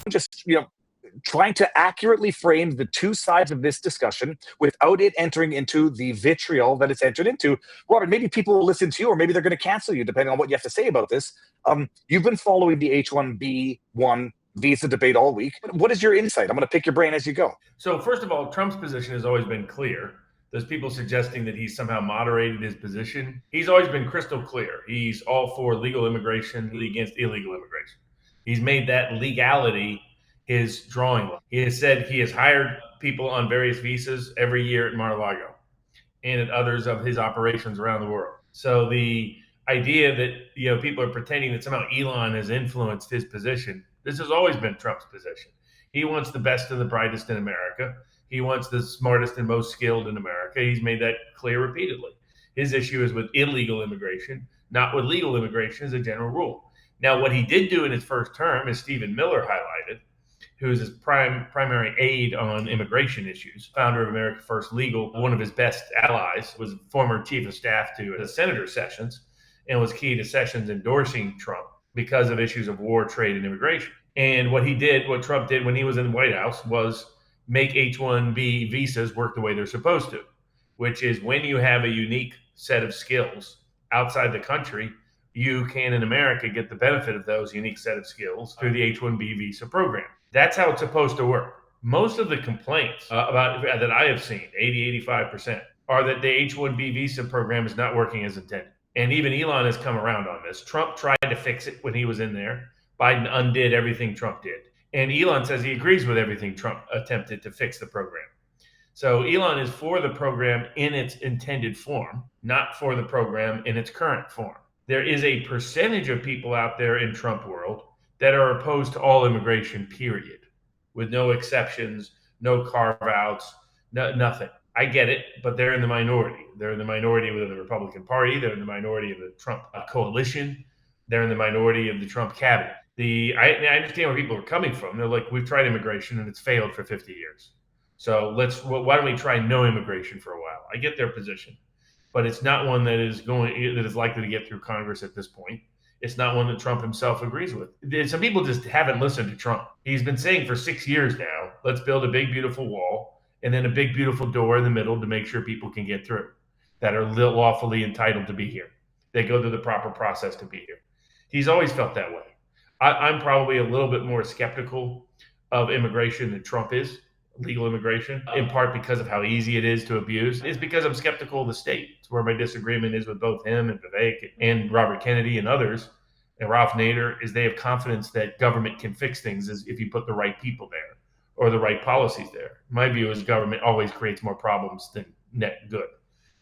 just, trying to accurately frame the two sides of this discussion without it entering into the vitriol that it's entered into. Robert, maybe people will listen to you, or maybe they're going to cancel you, depending on what you have to say about this. You've been following the H1B1 visa debate all week. What is your insight? I'm going to pick your brain as you go. So first of all, Trump's position has always been clear. There's people suggesting that he's somehow moderated his position. He's always been crystal clear. He's all for legal immigration, against illegal immigration. He's made that legality his drawing line. He has said he has hired people on various visas every year at Mar-a-Lago and at others of his operations around the world. So the idea that people are pretending that somehow Elon has influenced his position, this has always been Trump's position. He wants the best and the brightest in America. He wants the smartest and most skilled in America. He's made that clear repeatedly. His issue is with illegal immigration, not with legal immigration as a general rule. Now, what he did do in his first term, as Stephen Miller highlighted, who is his primary aide on immigration issues, founder of America First Legal, one of his best allies, was former chief of staff to Senator Sessions, and was key to Sessions endorsing Trump because of issues of war, trade, and immigration. And what Trump did when he was in the White House was make H1B visas work the way they're supposed to, which is when you have a unique set of skills outside the country, you can in America get the benefit of those unique set of skills through the H1B visa program. That's how it's supposed to work. Most of the complaints that I have seen, 80-85%, are that the H1B visa program is not working as intended. And even Elon has come around on this. Trump tried to fix it when he was in there. Biden undid everything Trump did. And Elon says he agrees with everything Trump attempted to fix the program. So Elon is for the program in its intended form, not for the program in its current form. There is a percentage of people out there in Trump world that are opposed to all immigration, period, with no exceptions, no carve-outs, nothing. I get it, but they're in the minority. They're in the minority within the Republican Party. They're in the minority of the Trump coalition. They're in the minority of the Trump cabinet. I understand where people are coming from. They're like, we've tried immigration and it's failed for 50 years. So why don't we try no immigration for a while? I get their position, but it's not one that is likely to get through Congress at this point. It's not one that Trump himself agrees with. Some people just haven't listened to Trump. He's been saying for 6 years now, let's build a big, beautiful wall and then a big, beautiful door in the middle to make sure people can get through that are lawfully entitled to be here. They go through the proper process to be here. He's always felt that way. I'm probably a little bit more skeptical of immigration than Trump is, legal immigration, in part because of how easy it is to abuse. It's because I'm skeptical of the state. It's where my disagreement is with both him and Vivek and Robert Kennedy and others, and Ralph Nader, is they have confidence that government can fix things if you put the right people there or the right policies there. My view is government always creates more problems than net good,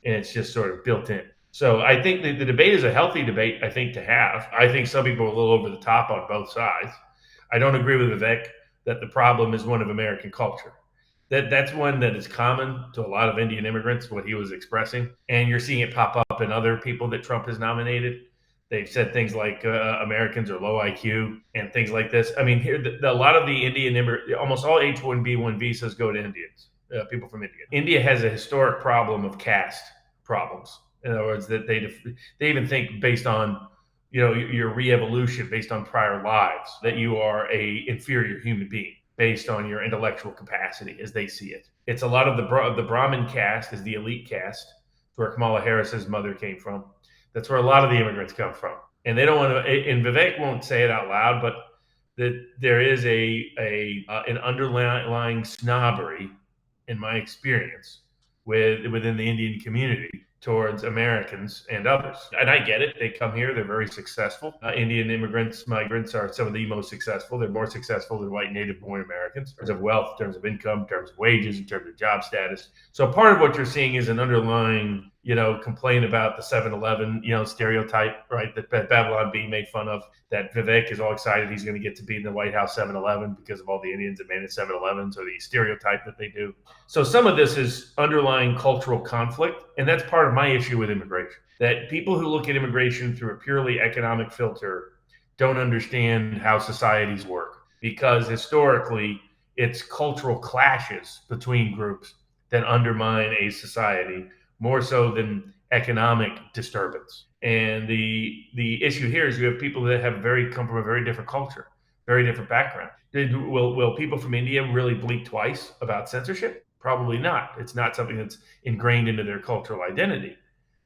and it's just sort of built in. So I think the debate is a healthy debate, I think, to have. I think some people are a little over the top on both sides. I don't agree with Vivek that the problem is one of American culture. That's one that is common to a lot of Indian immigrants, what he was expressing. And you're seeing it pop up in other people that Trump has nominated. They've said things like Americans are low IQ and things like this. I mean, here, a lot of the Indian immigrants, almost all H1B1 visas go to Indians, people from India. India has a historic problem of caste problems. In other words, that they even think based on, your re-evolution based on prior lives, that you are a inferior human being based on your intellectual capacity as they see it. It's a lot of the Brahmin caste is the elite caste, where Kamala Harris's mother came from. That's where a lot of the immigrants come from. And they don't want to, and Vivek won't say it out loud, but that there is an underlying snobbery, in my experience, within the Indian community towards Americans and others. And I get it. They come here. They're very successful. Indian migrants are some of the most successful. They're more successful than white native-born Americans in terms of wealth, in terms of income, in terms of wages, in terms of job status. So part of what you're seeing is an underlying, complaint about the 7-Eleven, stereotype, right, that Babylon Bee made fun of, that Vivek is all excited he's going to get to be in the White House 7-Eleven because of all the Indians that made it 7-Elevens, or the stereotype that they do. So some of this is underlying cultural conflict, and that's part of my issue with immigration, that people who look at immigration through a purely economic filter don't understand how societies work, because historically it's cultural clashes between groups that undermine a society more so than economic disturbance. And the issue here is you have people that come from a very different culture. very different background. Will people from India really blink twice about censorship? Probably not. It's not something that's ingrained into their cultural identity.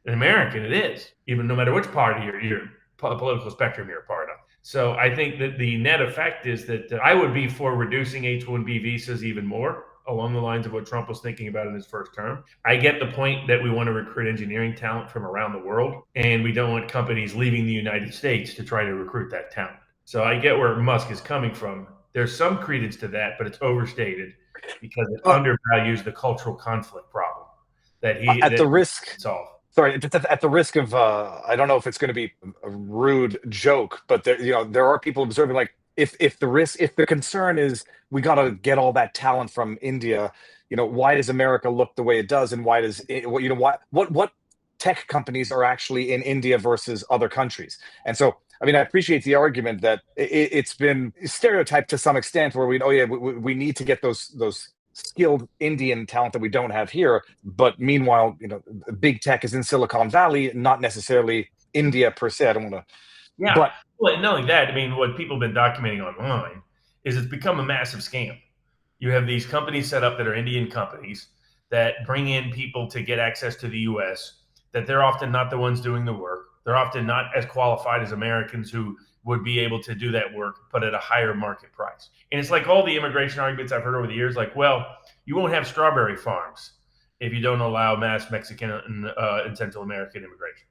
An American, it is, even no matter which party or political spectrum you're a part of. So I think that the net effect is that I would be for reducing H-1B visas even more, along the lines of what Trump was thinking about in his first term. I get the point that we want to recruit engineering talent from around the world, and we don't want companies leaving the United States to try to recruit that talent. So I get where Musk is coming from. There's some credence to that, but it's overstated because it undervalues the cultural conflict problem that he at the risk solve. Sorry, just at the risk of I don't know if it's going to be a rude joke, but there are people observing, like, if the concern is we got to get all that talent from India, why does America look the way it does, and why does what tech companies are actually in India versus other countries? And so, I mean, I appreciate the argument that it's been stereotyped to some extent, where we need to get those skilled Indian talent that we don't have here. But meanwhile, big tech is in Silicon Valley, not necessarily India per se. I don't want to. Yeah. But well, not only that, I mean, what people have been documenting online is it's become a massive scam. You have these companies set up that are Indian companies that bring in people to get access to the U.S., that they're often not the ones doing the work. They're often not as qualified as Americans who would be able to do that work, but at a higher market price. And it's like all the immigration arguments I've heard over the years, like, well, you won't have strawberry farms if you don't allow mass Mexican and Central American immigration,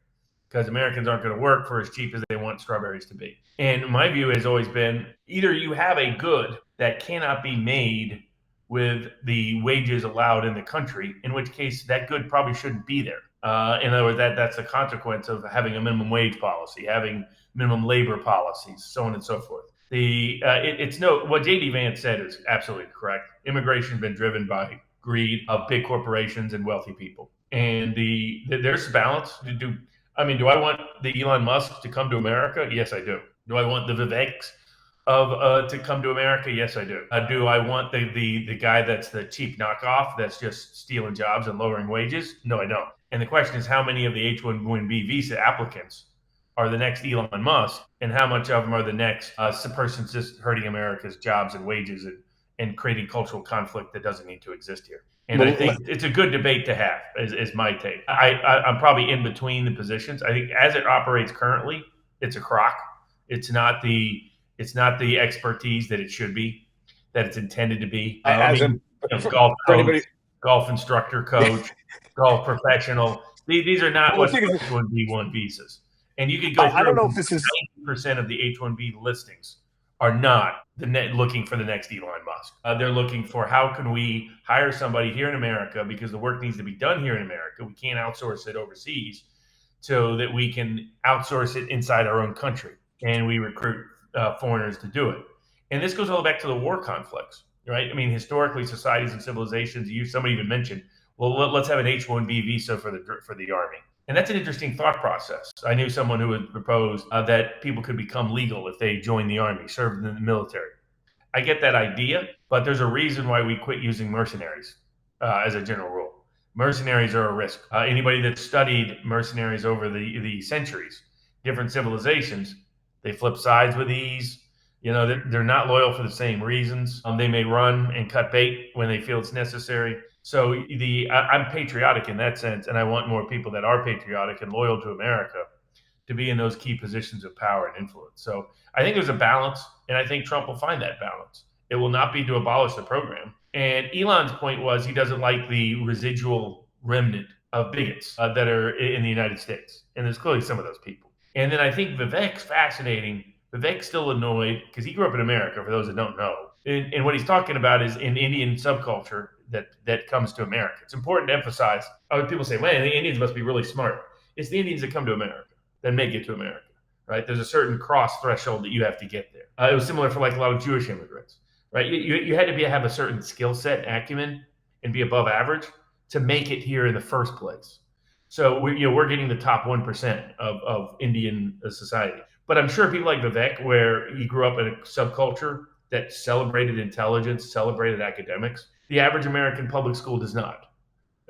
because Americans aren't going to work for as cheap as they want strawberries to be. And my view has always been, either you have a good that cannot be made with the wages allowed in the country, in which case that good probably shouldn't be there. In other words, that's the consequence of having a minimum wage policy, having minimum labor policies, so on and so forth. What J.D. Vance said is absolutely correct. Immigration has been driven by greed of big corporations and wealthy people, and there's balance. Do I want the Elon Musk to come to America? Yes, I do. Do I want the Viveks to come to America? Yes, I do. Do I want the guy that's the cheap knockoff that's just stealing jobs and lowering wages? No, I don't. And the question is, how many of the H-1B visa applicants are the next Elon Musk, and how much of them are the next person just hurting America's jobs and wages and creating cultural conflict that doesn't need to exist here? And I think it's a good debate to have, is my take. I'm probably in between the positions. I think as it operates currently, it's a crock. It's not the expertise that it should be, that it's intended to be. Golf instructor, coach, golf professional. These are not what H-1B visas. And you could go through. I don't know if this is 90% of the H-1B listings are not looking for the next Elon Musk. They're looking for, how can we hire somebody here in America, because the work needs to be done here in America. We can't outsource it overseas, so that we can outsource it inside our own country, and we recruit foreigners to do it. And this goes all back to the war conflicts, right? I mean, historically, societies and civilizations, somebody even mentioned, well, let's have an H-1B visa for the Army. And that's an interesting thought process. I knew someone who had proposed that people could become legal if they joined the Army, served in the military. I get that idea, but there's a reason why we quit using mercenaries as a general rule. Mercenaries are a risk. Anybody that studied mercenaries over the centuries, different civilizations, they flip sides with ease. They're not loyal for the same reasons. They may run and cut bait when they feel it's necessary. So I'm patriotic in that sense, and I want more people that are patriotic and loyal to America to be in those key positions of power and influence. So I think there's a balance, and I think Trump will find that balance. It will not be to abolish the program. And Elon's point was he doesn't like the residual remnant of bigots that are in the United States. And there's clearly some of those people. And then I think Vivek's fascinating. Vivek's still annoyed because he grew up in America, for those that don't know. And what he's talking about is an Indian subculture that comes to America. It's important to emphasize. People say, man, the Indians must be really smart. It's the Indians that come to America that make it to America, right? There's a certain cross threshold that you have to get there. It was similar for like a lot of Jewish immigrants, right? You had to have a certain skill set, acumen, and be above average to make it here in the first place. So we're getting the top 1% of Indian society. But I'm sure people like Vivek, where he grew up in a subculture that celebrated intelligence, celebrated academics, the average American public school does not.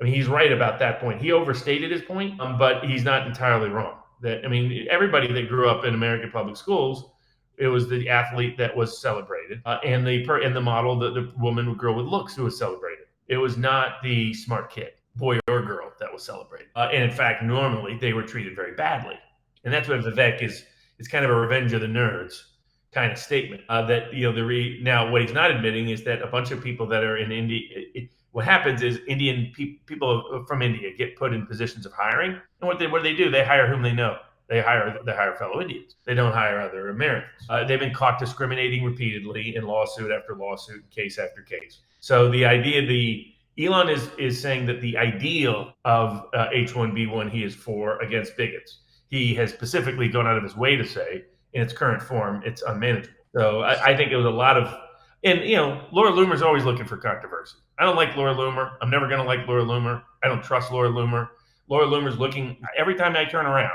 I mean, he's right about that point. He overstated his point, but he's not entirely wrong. Everybody that grew up in American public schools It was the athlete that was celebrated, and the model, the woman or girl with looks, who was celebrated. It was not the smart kid, boy or girl, that was celebrated. And in fact, normally they were treated very badly. And that's what Vivek is. It's kind of a revenge of the nerds kind of statement. Now what he's not admitting is that a bunch of people that are in India. What happens is Indian people from India get put in positions of hiring, and what do they do? They hire whom they know. They hire fellow Indians. They don't hire other Americans. They've been caught discriminating repeatedly in lawsuit after lawsuit, case after case. So the idea, Elon is saying that the ideal of H1B1 he is for against bigots. He has specifically gone out of his way to say, in its current form, it's unmanageable. So I think it was a lot of, and Laura Loomer's always looking for controversy. I don't like Laura Loomer. I'm never going to like Laura Loomer. I don't trust Laura Loomer. Laura Loomer's looking, every time I turn around,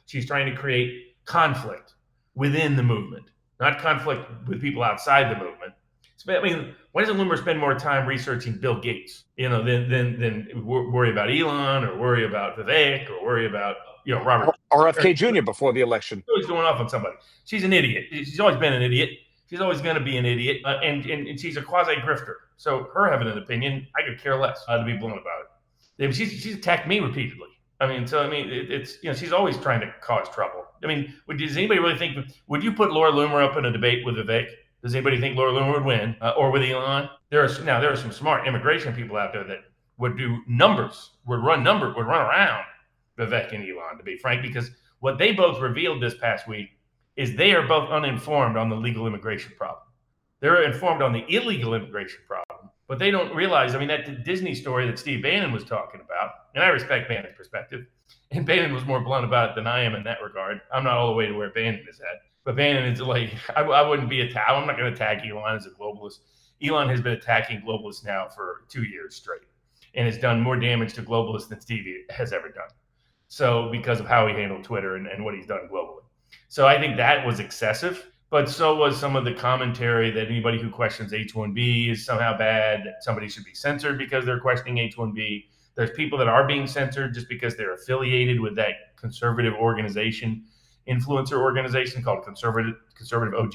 she's trying to create conflict within the movement, not conflict with people outside the movement. I mean, why doesn't Loomer spend more time researching Bill Gates, than worry about Elon or worry about Vivek or worry about, Robert RFK Jr. before the election? Always going off on somebody. She's an idiot. She's always been an idiot. She's always going to be an idiot, and she's a quasi-grifter. So her having an opinion, I could care less, to be blunt about it. She's attacked me repeatedly. It's she's always trying to cause trouble. Does anybody really think? Would you put Laura Loomer up in a debate with Vivek? Does anybody think Laura Loomer would win, or with Elon? There are some smart immigration people out there that would do numbers, would run around Vivek and Elon, to be frank, because what they both revealed this past week is they are both uninformed on the legal immigration problem. They're informed on the illegal immigration problem, but they don't realize, that Disney story that Steve Bannon was talking about, and I respect Bannon's perspective, and Bannon was more blunt about it than I am in that regard. I'm not all the way to where Bannon is at, but Bannon is like, I wouldn't be I'm not going to attack Elon as a globalist. Elon has been attacking globalists now for 2 years straight, and has done more damage to globalists than Steve has ever done. So because of how he handled Twitter and what he's done globally. So I think that was excessive, but so was some of the commentary that anybody who questions H1B is somehow bad, that somebody should be censored because they're questioning H1B. There's people that are being censored just because they're affiliated with that conservative organization, influencer organization called Conservative OG.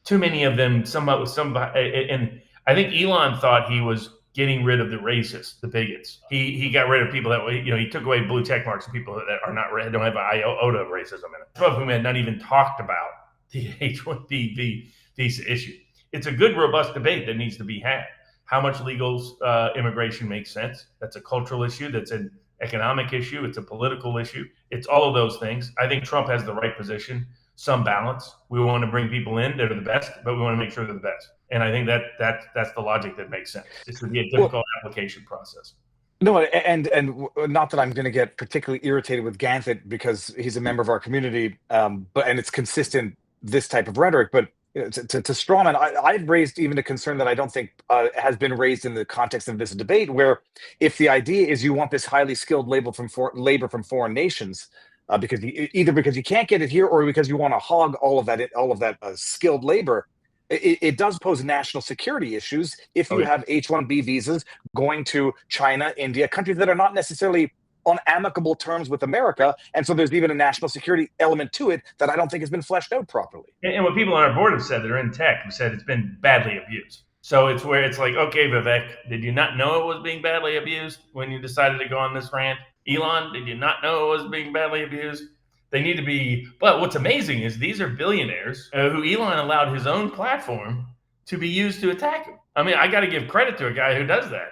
Too many of them, and I think Elon thought he was getting rid of the racists, the bigots. He got rid of people that, he took away blue check marks and people that are not, don't have an iota of racism in it. Some of whom had not even talked about the H1B visa issue. It's a good, robust debate that needs to be had. How much legal immigration makes sense? That's a cultural issue. That's an economic issue. It's a political issue. It's all of those things. I think Trump has the right position, some balance. We want to bring people in that are the best, but we want to make sure they're the best. And I think that's the logic that makes sense. This would be a difficult application process. No, and not that I'm going to get particularly irritated with Ganthet because he's a member of our community, and it's consistent, this type of rhetoric. But to Strawman, I've raised even a concern that I don't think has been raised in the context of this debate, where if the idea is you want this highly skilled labor from foreign nations, because you can't get it here, or because you want to hog all of that skilled labor. It does pose national security issues if you have H1B visas going to China, India, countries that are not necessarily on amicable terms with America. And so there's even a national security element to it that I don't think has been fleshed out properly. And what people on our board have said that are in tech have said it's been badly abused. So it's where it's like, okay, Vivek, did you not know it was being badly abused when you decided to go on this rant? Elon, did you not know it was being badly abused? They need to be, but what's amazing is these are billionaires who Elon allowed his own platform to be used to attack him. I got to give credit to a guy who does that.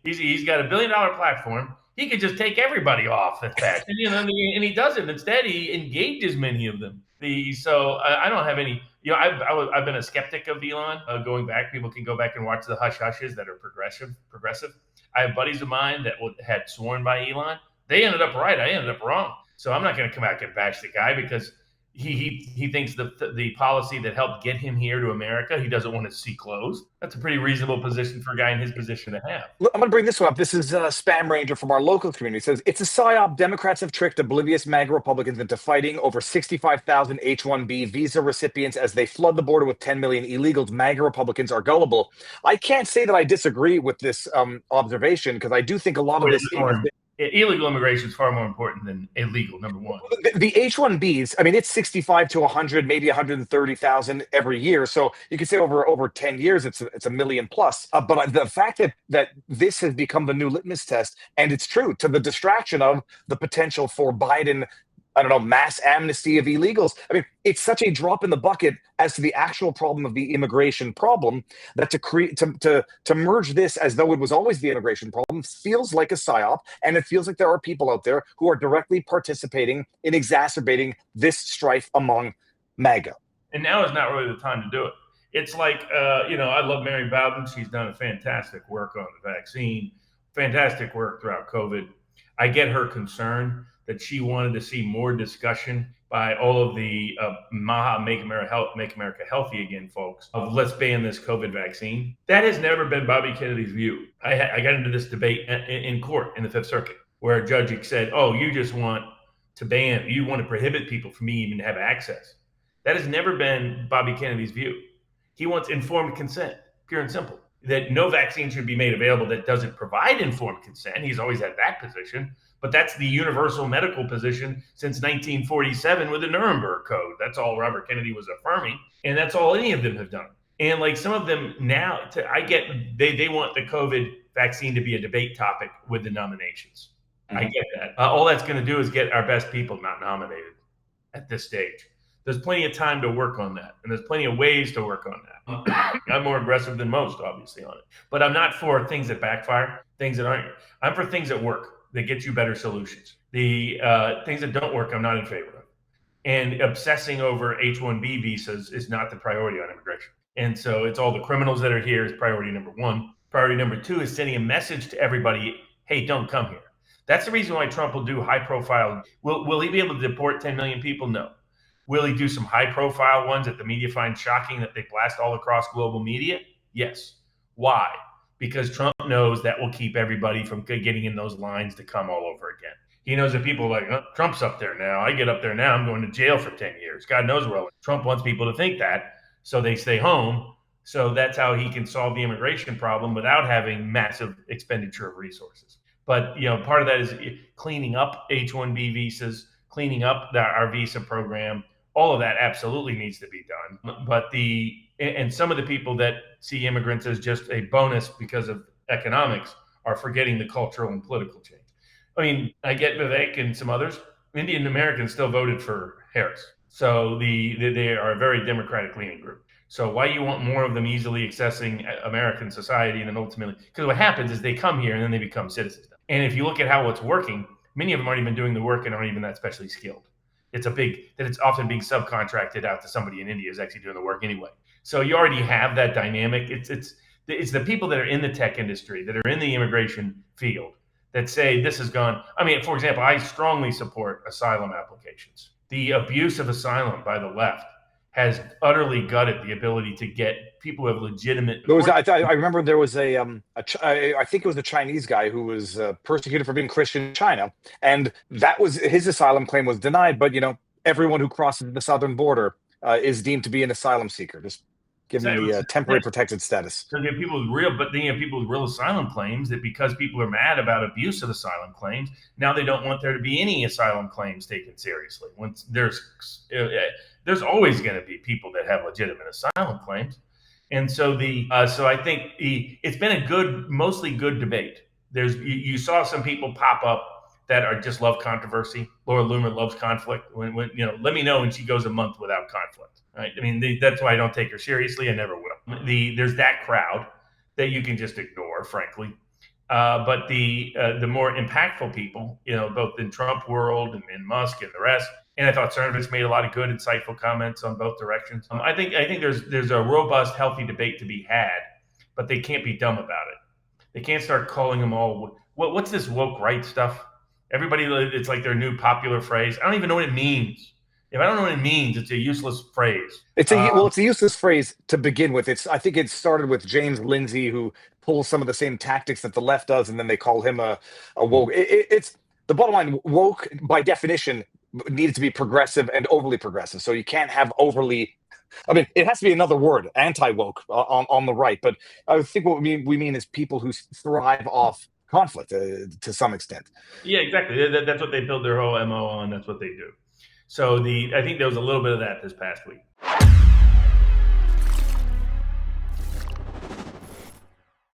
He's got $1 billion platform. He could just take everybody off that's bad, and he doesn't. Instead, he engages many of them. So I don't have any. I've been a skeptic of Elon. Going back, people can go back and watch the hush hushes that are progressive. I have buddies of mine that had sworn by Elon. They ended up right. I ended up wrong. So I'm not going to come out and bash the guy because he thinks the policy that helped get him here to America, he doesn't want to see closed. That's a pretty reasonable position for a guy in his position to have. I'm going to bring this one up. This is Spam Ranger from our local community. It says, it's a psyop. Democrats have tricked oblivious MAGA Republicans into fighting over 65,000 H1B visa recipients as they flood the border with 10 million illegals. MAGA Republicans are gullible. I can't say that I disagree with this observation, because I do think a lot of this Illegal immigration is far more important than illegal, number one. The H1Bs, I mean, it's 65 to 100, maybe 130,000 every year. So you could say over 10 years, it's a million plus. But the fact that this has become the new litmus test, and it's true, to the distraction of the potential for Biden, I don't know, mass amnesty of illegals. I mean, it's such a drop in the bucket as to the actual problem of the immigration problem that to merge this as though it was always the immigration problem feels like a psyop, and it feels like there are people out there who are directly participating in exacerbating this strife among MAGA. And now is not really the time to do it. It's like, I love Mary Bowden. She's done a fantastic work on the vaccine, fantastic work throughout COVID. I get her concern that she wanted to see more discussion by all of the Maha Make America Healthy Again folks of let's ban this COVID vaccine. That has never been Bobby Kennedy's view. I got into this debate in court in the Fifth Circuit where a judge said, oh, you just want to ban, you want to prohibit people from even to have access. That has never been Bobby Kennedy's view. He wants informed consent, pure and simple. That no vaccine should be made available that doesn't provide informed consent. He's always had that position. But that's the universal medical position since 1947 with the Nuremberg Code. That's all Robert Kennedy was affirming. And that's all any of them have done. And like some of them now, they want the COVID vaccine to be a debate topic with the nominations. Mm-hmm. I get that. All that's going to do is get our best people not nominated at this stage. There's plenty of time to work on that. And there's plenty of ways to work on that. I'm more aggressive than most, obviously, on it. But I'm not for things that backfire, things that aren't. I'm for things that work, that get you better solutions. The things that don't work, I'm not in favor of. And obsessing over H1B visas is not the priority on immigration. And so it's all the criminals that are here is priority number one. Priority number two is sending a message to everybody, hey, don't come here. That's the reason why Trump will do high profile. Will he be able to deport 10 million people? No. Will he do some high profile ones that the media finds shocking that they blast all across global media? Yes. Why? Because Trump knows that will keep everybody from getting in those lines to come all over again. He knows that people are like, oh, Trump's up there now. I get up there now. I'm going to jail for 10 years. God knows where. Trump wants people to think that, so they stay home. So that's how he can solve the immigration problem without having massive expenditure of resources. But, part of that is cleaning up H-1B visas, cleaning up our visa program. All of that absolutely needs to be done. But and some of the people that see immigrants as just a bonus because of economics are forgetting the cultural and political change. I mean, I get Vivek and some others. Indian Americans still voted for Harris. So they are a very Democratic leaning group. So why you want more of them easily accessing American society and then ultimately, because what happens is they come here and then they become citizens. And if you look at how it's working, many of them aren't even doing the work and aren't even that specially skilled. It's often being subcontracted out to somebody in India who's actually doing the work anyway. So you already have that dynamic. It's the people that are in the tech industry, that are in the immigration field, that say this has gone. I mean, for example, I strongly support asylum applications. The abuse of asylum by the left has utterly gutted the ability to get people who have legitimate. I remember there was I think it was a Chinese guy who was persecuted for being Christian in China, and that was his asylum claim was denied. But everyone who crosses the southern border is deemed to be an asylum seeker, just given the temporary protected status. So you have people with people with real asylum claims that because people are mad about abuse of asylum claims, now they don't want there to be any asylum claims taken seriously. Once there's always going to be people that have legitimate asylum claims. And so so I think it's been a mostly good debate. You saw some people pop up that are just love controversy. Laura Loomer loves conflict. When let me know when she goes a month without conflict. Right? I mean, that's why I don't take her seriously. I never will. There's that crowd that you can just ignore, frankly. But the more impactful people, both in Trump world and Musk and the rest. And I thought Cernovich made a lot of good, insightful comments on both directions. I think there's a robust, healthy debate to be had, but they can't be dumb about it. They can't start calling them all. What's this woke right stuff? Everybody, it's like their new popular phrase. I don't even know what it means. If I don't know what it means, it's a useless phrase. It's a useless phrase to begin with. I think it started with James Lindsay, who pulls some of the same tactics that the left does, and then they call him a woke. It's the bottom line. Woke, by definition, needs to be progressive and overly progressive. So you can't have overly. I mean, it has to be another word, anti-woke, on the right. But I think what we mean is people who thrive off conflict to some extent. Yeah, exactly. That's what they build their whole MO on. That's what they do. So I think there was a little bit of that this past week.